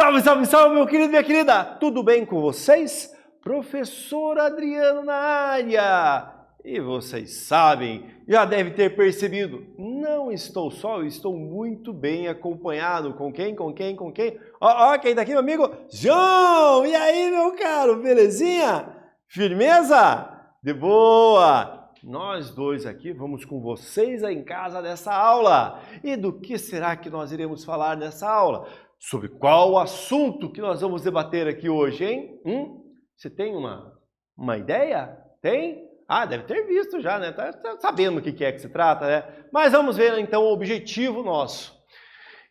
Salve, salve, salve, meu querido e minha querida! Tudo bem com vocês? Professor Adriano na área! E vocês sabem, já deve ter percebido, não estou só, eu estou muito bem acompanhado. Com quem? Ó, quem tá aqui, meu amigo? João! E aí, meu caro, belezinha? Firmeza? De boa! Nós dois aqui vamos com vocês aí em casa nessa aula. E do que será que nós iremos falar nessa aula? Sobre qual assunto que nós vamos debater aqui hoje, hein? Você tem uma ideia? Tem? Ah, deve ter visto já, né? Tá sabendo o que é que se trata, né? Mas vamos ver então o objetivo nosso.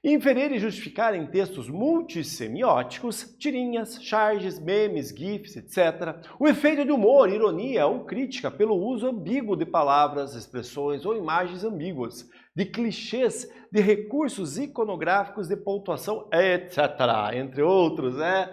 Inferir e justificar em textos multissemióticos, tirinhas, charges, memes, gifs, etc. O efeito de humor, ironia ou crítica pelo uso ambíguo de palavras, expressões ou imagens ambíguas, de clichês, de recursos iconográficos, de pontuação, etc. Entre outros, né?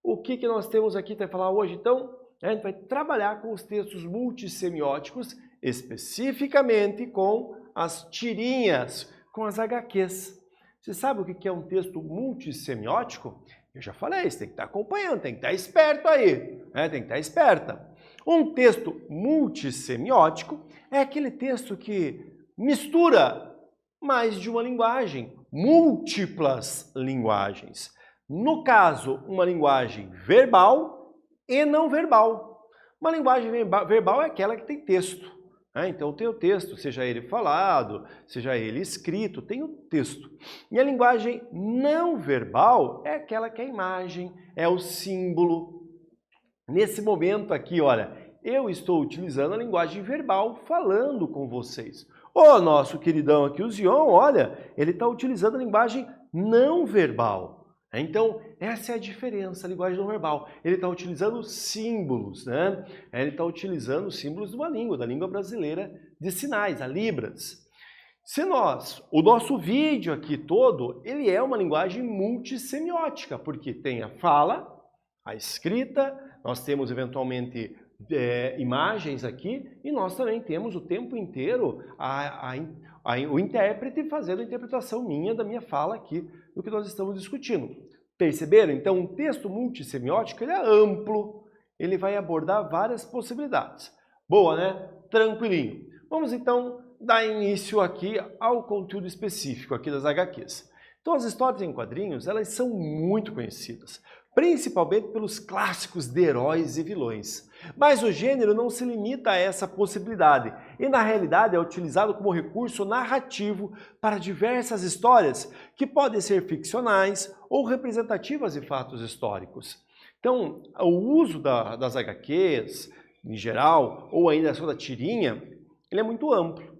O que nós temos aqui para falar hoje, então? A gente vai trabalhar com os textos multissemióticos, especificamente com as tirinhas, com as HQs. Você sabe o que é um texto multissemiótico? Eu já falei, você tem que estar acompanhando, tem que estar esperto aí, né? Tem que estar esperta. Um texto multissemiótico é aquele texto que mistura mais de uma linguagem, múltiplas linguagens. No caso, uma linguagem verbal e não verbal. Uma linguagem verbal é aquela que tem texto. Então tem o texto, seja ele falado, seja ele escrito, tem o texto. E a linguagem não verbal é aquela que é a imagem, é o símbolo. Nesse momento aqui, olha, eu estou utilizando a linguagem verbal falando com vocês. O nosso queridão aqui, o Zion, olha, ele está utilizando a linguagem não verbal. Então, essa é a diferença, a linguagem não verbal. Ele está utilizando símbolos, né? Ele está utilizando símbolos de uma língua, da língua brasileira de sinais, a Libras. O nosso vídeo aqui todo, ele é uma linguagem multissemiótica, porque tem a fala, a escrita, nós temos eventualmente imagens aqui, e nós também temos o tempo inteiro o intérprete fazendo a interpretação da minha fala aqui, do que nós estamos discutindo. Perceberam? Então, um texto multissemiótico ele é amplo, ele vai abordar várias possibilidades. Boa, né? Tranquilinho. Vamos então dar início aqui ao conteúdo específico aqui das HQs. Então, as histórias em quadrinhos, elas são muito conhecidas, principalmente pelos clássicos de heróis e vilões. Mas o gênero não se limita a essa possibilidade e, na realidade, é utilizado como recurso narrativo para diversas histórias que podem ser ficcionais ou representativas de fatos históricos. Então, o uso das HQs, em geral, ou ainda só da tirinha, ele é muito amplo.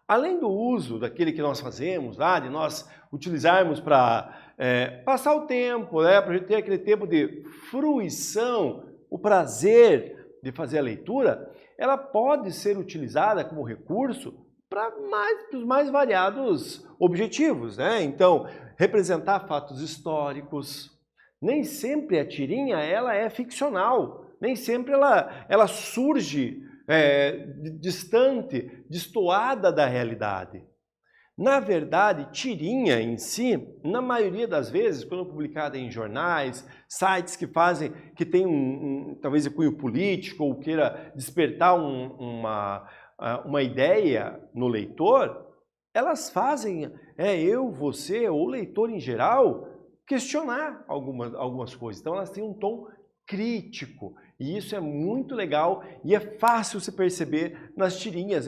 Além do uso daquele que nós fazemos, de nós utilizarmos para passar o tempo, para a gente ter aquele tempo de fruição, o prazer de fazer a leitura, ela pode ser utilizada como recurso para os mais variados objetivos, né? Então, representar fatos históricos. Nem sempre a tirinha ela é ficcional, nem sempre ela surge distante, destoada da realidade. Na verdade, tirinha em si, na maioria das vezes, quando publicada em jornais, sites que tem talvez um cunho político ou queira despertar uma ideia no leitor, elas fazem você ou o leitor em geral questionar algumas coisas. Então elas têm um tom crítico. E isso é muito legal e é fácil se perceber nas tirinhas,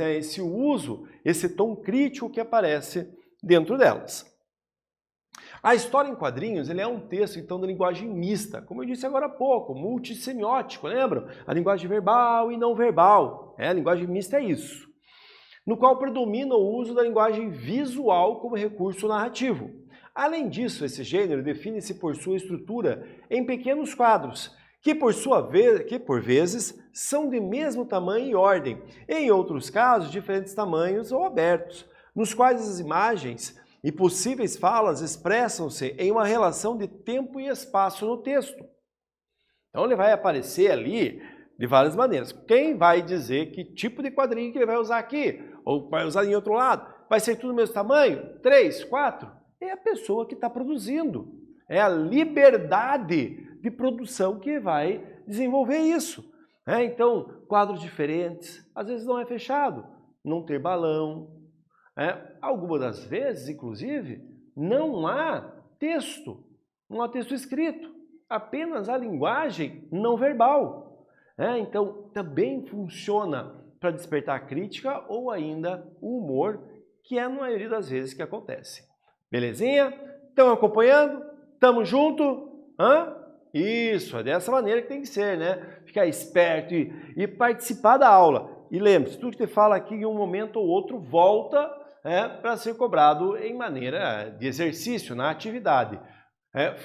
esse tom crítico que aparece dentro delas. A história em quadrinhos ele é um texto, então, da linguagem mista, como eu disse agora há pouco, multissemiótico, lembram? A linguagem verbal e não verbal. A linguagem mista é isso. No qual predomina o uso da linguagem visual como recurso narrativo. Além disso, esse gênero define-se por sua estrutura em pequenos quadros, que por vezes são de mesmo tamanho e ordem, em outros casos diferentes tamanhos ou abertos, nos quais as imagens e possíveis falas expressam-se em uma relação de tempo e espaço no texto. Então ele vai aparecer ali de várias maneiras. Quem vai dizer que tipo de quadrinho que ele vai usar aqui? Ou vai usar em outro lado? Vai ser tudo do mesmo tamanho? 3, 4? É a pessoa que está produzindo. É a liberdade de produção que vai desenvolver isso. Então, quadros diferentes, às vezes não é fechado, não ter balão. Algumas das vezes, inclusive, não há texto escrito, apenas a linguagem não verbal. Então, também funciona para despertar crítica ou ainda o humor, que é na maioria das vezes que acontece. Belezinha? Estão acompanhando? Tamo junto? Isso, é dessa maneira que tem que ser, né? Ficar esperto e participar da aula. E lembre-se, tudo que te fala aqui em um momento ou outro volta para ser cobrado em maneira de exercício, na atividade.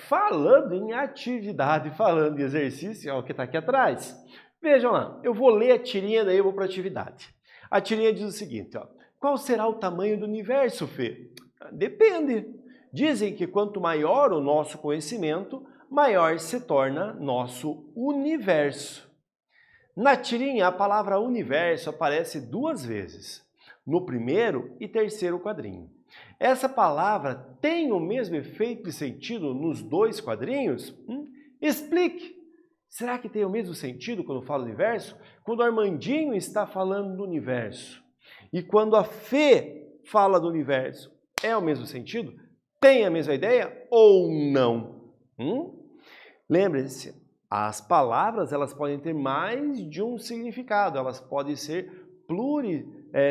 Falando em atividade, falando de exercício, é o que está aqui atrás. Vejam lá, eu vou ler a tirinha, daí eu vou para a atividade. A tirinha diz o seguinte, ó, qual será o tamanho do universo, Fê? Depende. Dizem que quanto maior o nosso conhecimento, maior se torna nosso universo. Na tirinha, a palavra universo aparece 2 vezes, no primeiro e terceiro quadrinho. Essa palavra tem o mesmo efeito e sentido nos 2 quadrinhos? Explique! Será que tem o mesmo sentido quando fala universo? Quando o Armandinho está falando do universo e quando a Fê fala do universo, é o mesmo sentido? Tem a mesma ideia ou não? Lembre-se, as palavras elas podem ter mais de um significado, elas podem ser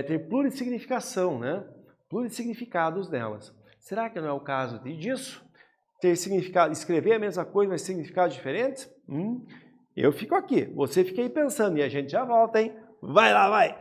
ter plurissignificação, né? Plurissignificados nelas. Será que não é o caso disso? Ter significado, escrever a mesma coisa, mas significados diferentes? Eu fico aqui, você fica aí pensando e a gente já volta, hein? Vai lá, vai!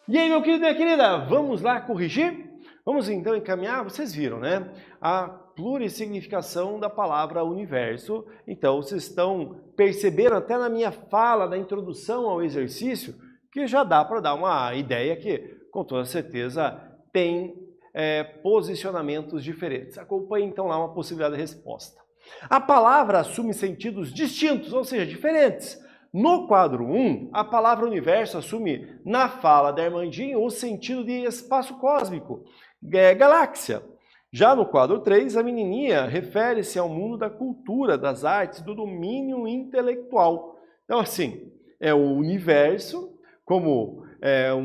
E aí, meu querido e minha querida, vamos lá corrigir? Vamos então encaminhar? Vocês viram, né? A plurissignificação da palavra universo. Então, vocês estão percebendo até na minha fala, na introdução ao exercício, que já dá para dar uma ideia que, com toda certeza, tem posicionamentos diferentes. Acompanhe então lá uma possibilidade de resposta. A palavra assume sentidos distintos, ou seja, diferentes. No quadro 1, a palavra universo assume, na fala da Armandinho, o sentido de espaço cósmico, galáxia. Já no quadro 3, a menininha refere-se ao mundo da cultura, das artes, do domínio intelectual. Então, assim, é o universo, como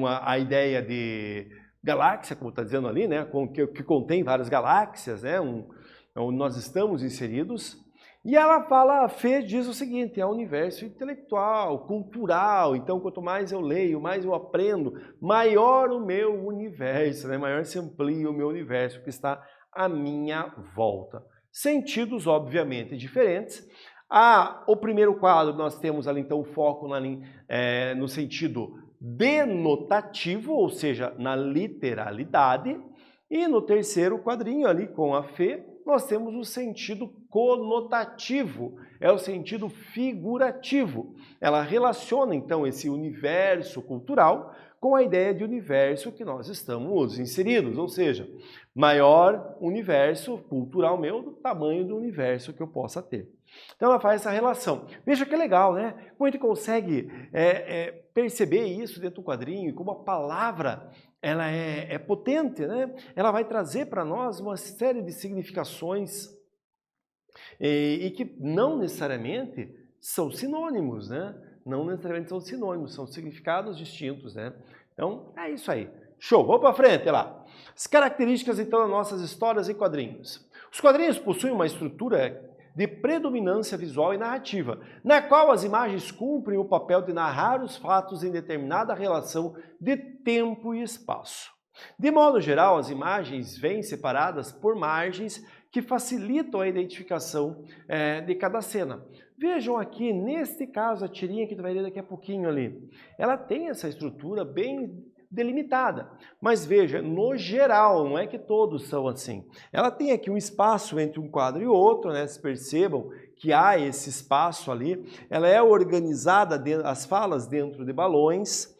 a ideia de galáxia, como está dizendo ali, né, que contém várias galáxias, né, onde nós estamos inseridos. E ela fala, a Fê diz o seguinte, é o universo intelectual, cultural, então quanto mais eu leio, mais eu aprendo, maior o meu universo, né? Maior se amplia o meu universo que está à minha volta. Sentidos, obviamente, diferentes. O primeiro quadro, nós temos ali, então, o foco no sentido denotativo, ou seja, na literalidade. E no terceiro quadrinho, ali com a Fê, nós temos o sentido conotativo, é o sentido figurativo. Ela relaciona, então, esse universo cultural com a ideia de universo que nós estamos inseridos, ou seja, maior universo cultural meu do tamanho do universo que eu possa ter. Então ela faz essa relação. Veja que legal, né? Como a gente consegue perceber isso dentro do quadrinho, como a palavra ela é potente, né? Ela vai trazer para nós uma série de significações e que não necessariamente são sinônimos, né? Não necessariamente são sinônimos, são significados distintos, né? Então, é isso aí. Show! Vamos para frente lá. As características, então, das nossas histórias em quadrinhos. Os quadrinhos possuem uma estrutura de predominância visual e narrativa, na qual as imagens cumprem o papel de narrar os fatos em determinada relação de tempo e espaço. De modo geral, as imagens vêm separadas por margens que facilitam a identificação de cada cena. Vejam aqui, neste caso, a tirinha que tu vai ler daqui a pouquinho ali, ela tem essa estrutura bem delimitada, mas veja, no geral, não é que todos são assim. Ela tem aqui um espaço entre um quadro e outro, né? Vocês percebam que há esse espaço ali, ela é organizada, as falas dentro de balões,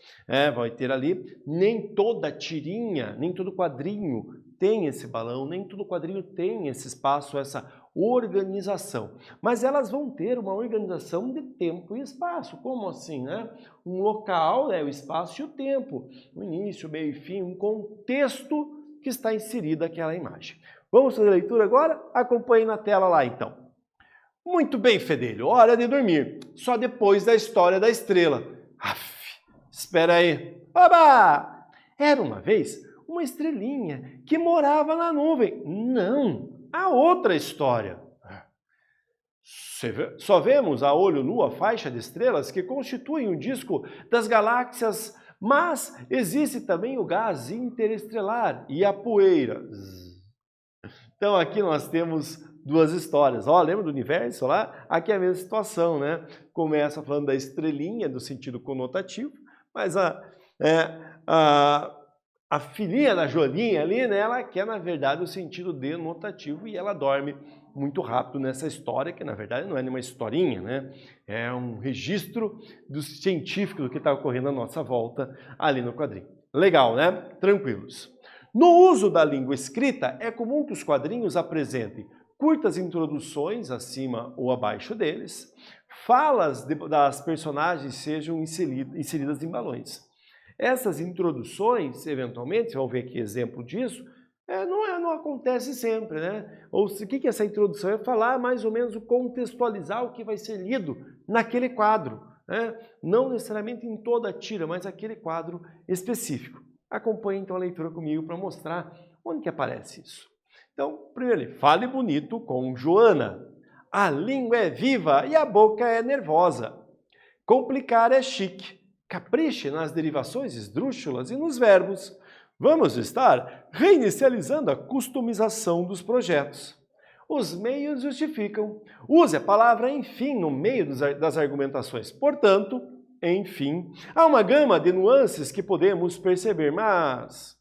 vai ter ali, nem toda tirinha, nem todo quadrinho tem esse balão, nem todo quadrinho tem esse espaço, essa organização. Mas elas vão ter uma organização de tempo e espaço. Como assim, né? Um local, o espaço e o tempo. O início, o meio e fim, um contexto que está inserido aquela imagem. Vamos fazer a leitura agora? Acompanhe na tela lá, então. Muito bem, Fedelho, hora de dormir. Só depois da história da estrela. Espera aí. Oba! Era uma vez uma estrelinha que morava na nuvem. Não, a outra história. Só vemos a olho nu a faixa de estrelas que constituem o disco das galáxias, mas existe também o gás interestelar e a poeira. Então aqui nós temos duas histórias. Lembra do universo lá? Aqui é a mesma situação, né? Começa falando da estrelinha, do sentido conotativo, mas a filhinha da Joaninha ali, né, ela quer, na verdade, o sentido denotativo e ela dorme muito rápido nessa história, que na verdade não é nenhuma historinha, né? É um registro do científico do que está ocorrendo à nossa volta ali no quadrinho. Legal, né? Tranquilos. No uso da língua escrita, é comum que os quadrinhos apresentem curtas introduções acima ou abaixo deles, falas das personagens sejam inseridas em balões. Essas introduções, eventualmente, vocês vão ver aqui exemplo disso, não acontece sempre, né? Ou o que é essa introdução? É falar mais ou menos, contextualizar o que vai ser lido naquele quadro, né? Não necessariamente em toda a tira, mas aquele quadro específico. Acompanhe então a leitura comigo para mostrar onde que aparece isso. Então, primeiro, fale bonito com Joana. A língua é viva e a boca é nervosa. Complicar é chique. Capriche nas derivações esdrúxulas e nos verbos. Vamos estar reinicializando a customização dos projetos. Os meios justificam. Use a palavra enfim no meio das argumentações. Portanto, enfim, há uma gama de nuances que podemos perceber, mas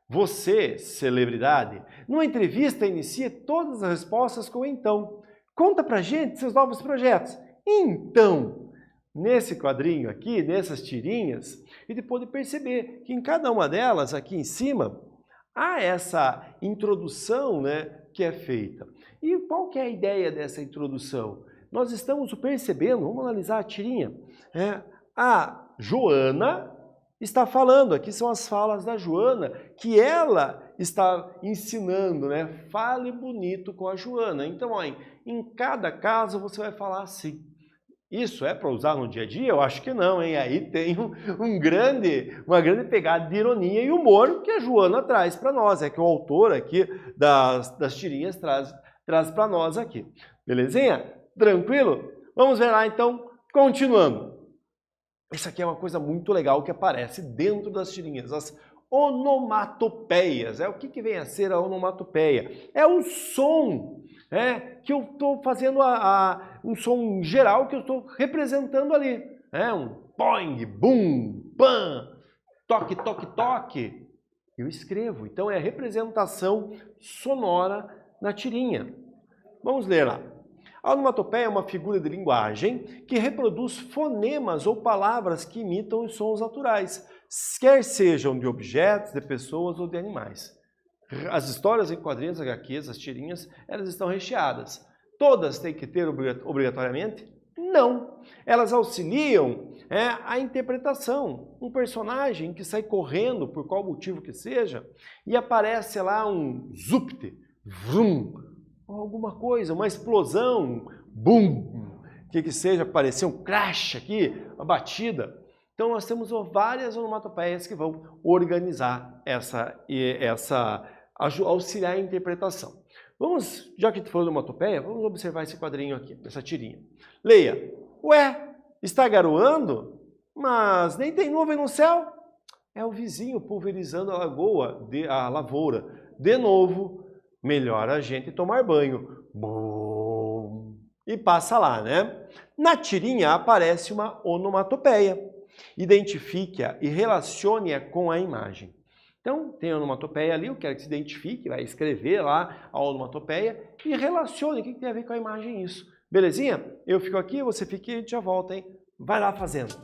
você, celebridade, numa entrevista inicia todas as respostas com então. Conta pra gente seus novos projetos. Então, nesse quadrinho aqui, nessas tirinhas, a gente pode perceber que em cada uma delas, aqui em cima, há essa introdução, né, que é feita. E qual que é a ideia dessa introdução? Nós estamos percebendo, vamos analisar a tirinha, a Joana está falando, aqui são as falas da Joana, que ela está ensinando, né? Fale bonito com a Joana. Então, em cada caso você vai falar assim. Isso é para usar no dia a dia? Eu acho que não, hein? Aí tem uma grande pegada de ironia e humor que a Joana traz para nós, que o autor aqui das tirinhas traz para nós aqui. Belezinha? Tranquilo? Vamos ver lá então, continuando. Isso aqui é uma coisa muito legal que aparece dentro das tirinhas, as onomatopeias. O que vem a ser a onomatopeia? É o som que eu estou fazendo, um som geral que eu estou representando ali. Um poing, bum, pam, toque, toque, toque. Eu escrevo. Então é a representação sonora na tirinha. Vamos ler lá. A onomatopeia é uma figura de linguagem que reproduz fonemas ou palavras que imitam os sons naturais, quer sejam de objetos, de pessoas ou de animais. As histórias em quadrinhos, HQs, as tirinhas, elas estão recheadas. Todas têm que ter obrigatoriamente? Não. Elas auxiliam a interpretação. Um personagem que sai correndo, por qual motivo que seja, e aparece lá um zupte, vrum, alguma coisa, uma explosão, bum, que seja, aparecer um crash aqui, uma batida. Então nós temos várias onomatopeias que vão organizar auxiliar a interpretação. Vamos, já que tu falou de onomatopeia, vamos observar esse quadrinho aqui, essa tirinha. Leia. Ué, está garoando? Mas nem tem nuvem no céu? É o vizinho pulverizando a lavoura. De novo, melhor a gente tomar banho. Bum. E passa lá, né? Na tirinha aparece uma onomatopeia. Identifique-a e relacione-a com a imagem. Então, tem a onomatopeia ali, eu quero que se identifique, vai escrever lá a onomatopeia e relacione o que tem a ver com a imagem isso. Belezinha? Eu fico aqui, você fica e a gente já volta, hein? Vai lá fazendo.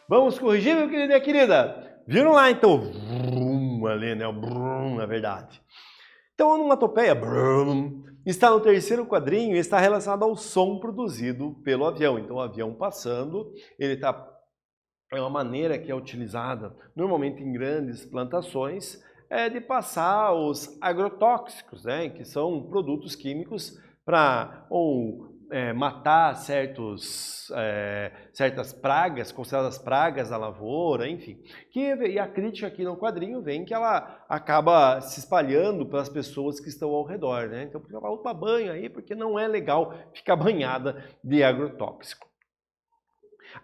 Vamos corrigir, meu querido e minha querida? Viram lá, então? Brum, ali, né? O brum, na verdade. Então, a onomatopeia brum, está no terceiro quadrinho e está relacionada ao som produzido pelo avião. Então, o avião passando, é uma maneira que é utilizada, normalmente em grandes plantações, de passar os agrotóxicos, né? Que são produtos químicos para matar certas pragas, consideradas pragas da lavoura, enfim. E a crítica aqui no quadrinho vem que ela acaba se espalhando pelas pessoas que estão ao redor, né? Então, ela vai tomar banho aí, porque não é legal ficar banhada de agrotóxico.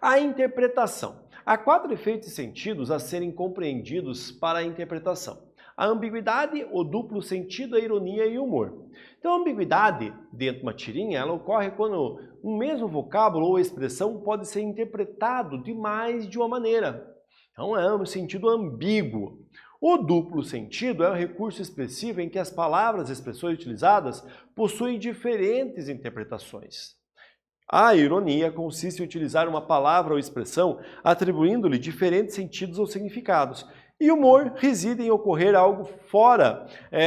A interpretação. Há 4 efeitos e sentidos a serem compreendidos para a interpretação. A ambiguidade, o duplo sentido, a ironia e o humor. Então, a ambiguidade, dentro de uma tirinha, ela ocorre quando um mesmo vocábulo ou expressão pode ser interpretado de mais de uma maneira. Então, é um sentido ambíguo. O duplo sentido é um recurso expressivo em que as palavras e expressões utilizadas possuem diferentes interpretações. A ironia consiste em utilizar uma palavra ou expressão atribuindo-lhe diferentes sentidos ou significados. E o humor reside em ocorrer algo fora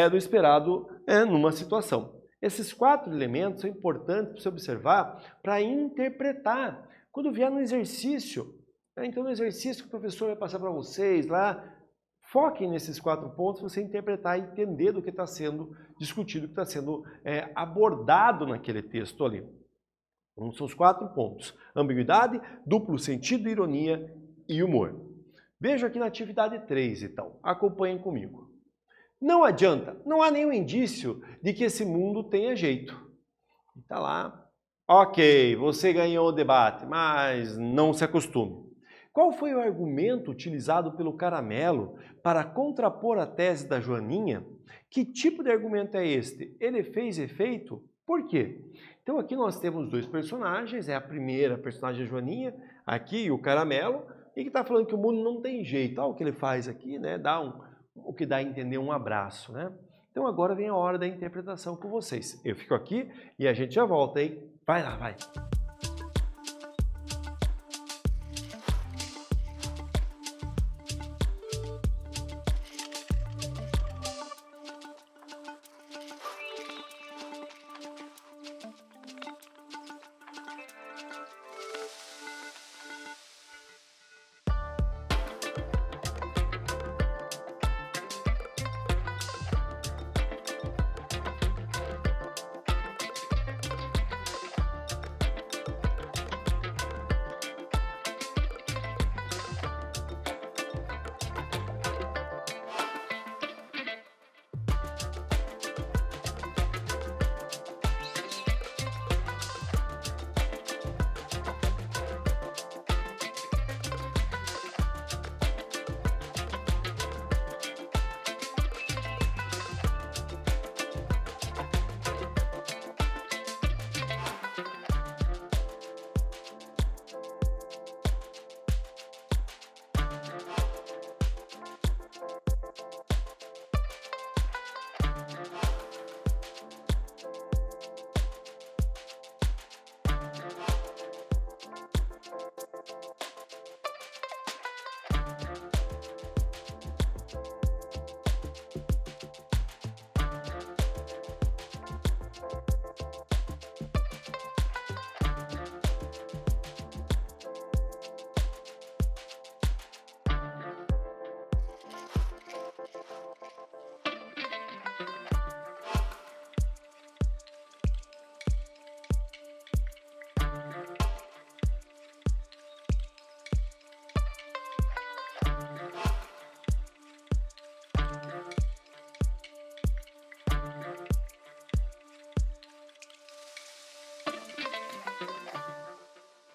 do esperado numa situação. Esses 4 elementos são importantes para você observar para interpretar quando vier no exercício. Então, no exercício que o professor vai passar para vocês lá, foquem nesses 4 pontos, você interpretar e entender do que está sendo discutido, o que está sendo abordado naquele texto ali. Então, são os 4 pontos: ambiguidade, duplo sentido, ironia e humor. Veja aqui na atividade 3, então. Acompanhem comigo. Não adianta, não há nenhum indício de que esse mundo tenha jeito. Está lá. Ok, você ganhou o debate, mas não se acostume. Qual foi o argumento utilizado pelo Caramelo para contrapor a tese da Joaninha? Que tipo de argumento é este? Ele fez efeito? Por quê? Então aqui nós temos 2 personagens, a primeira personagem a Joaninha, aqui o Caramelo, e que está falando que o mundo não tem jeito. Olha o que ele faz aqui, né? O que dá a entender um abraço, né? Então agora vem a hora da interpretação com vocês. Eu fico aqui e a gente já volta, hein? Vai lá, vai!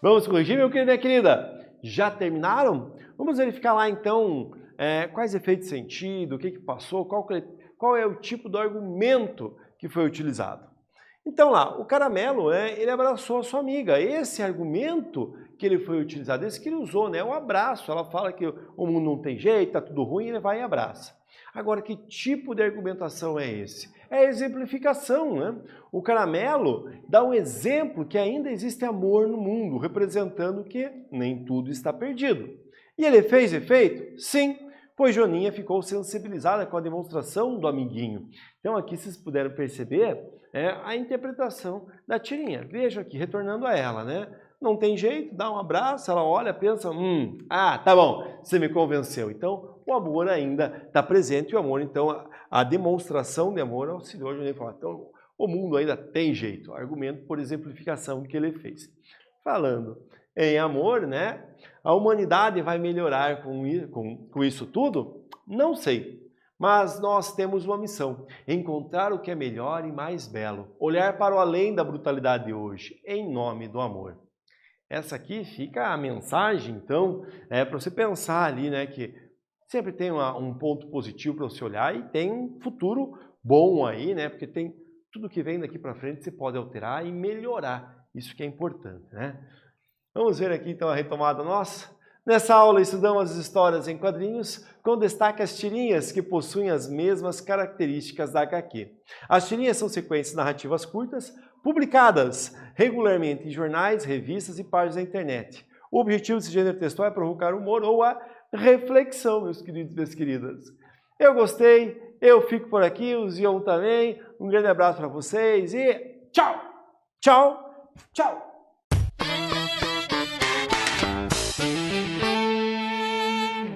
Vamos corrigir, meu querido e minha querida? Já terminaram? Vamos verificar lá, então, quais efeitos de sentido, o que passou, qual é o tipo do argumento que foi utilizado. Então lá, o Caramelo, ele abraçou a sua amiga. Esse argumento que ele foi utilizado, esse que ele usou, né, o abraço. Ela fala que o mundo não tem jeito, tá tudo ruim, ele vai e abraça. Agora, que tipo de argumentação é esse? É a exemplificação, né? O Caramelo dá um exemplo que ainda existe amor no mundo, representando que nem tudo está perdido. E ele fez efeito? Sim, pois Joaninha ficou sensibilizada com a demonstração do amiguinho. Então aqui vocês puderam perceber a interpretação da tirinha. Veja aqui, retornando a ela, né? Não tem jeito, dá um abraço, ela olha, pensa, tá bom, você me convenceu. Então, o amor ainda está presente, e o amor, então, a demonstração de amor auxiliou a Joaninha a falar, então, o mundo ainda tem jeito. Argumento por exemplificação que ele fez. Falando em amor, né? A humanidade vai melhorar com isso tudo? Não sei. Mas nós temos uma missão, encontrar o que é melhor e mais belo, olhar para o além da brutalidade de hoje, em nome do amor. Essa aqui fica a mensagem, então, para você pensar ali, né, que sempre tem um ponto positivo para você olhar e tem um futuro bom aí, né, porque tem tudo que vem daqui para frente você pode alterar e melhorar, isso que é importante, né? Vamos ver aqui então a retomada nossa. Nessa aula estudamos as histórias em quadrinhos, com destaque às tirinhas que possuem as mesmas características da HQ. As tirinhas são sequências narrativas curtas, publicadas regularmente em jornais, revistas e páginas da internet. O objetivo desse gênero textual é provocar humor ou a reflexão, meus queridos e minhas queridas. Eu gostei, eu fico por aqui, o Zion também. Um grande abraço para vocês e tchau, tchau, tchau.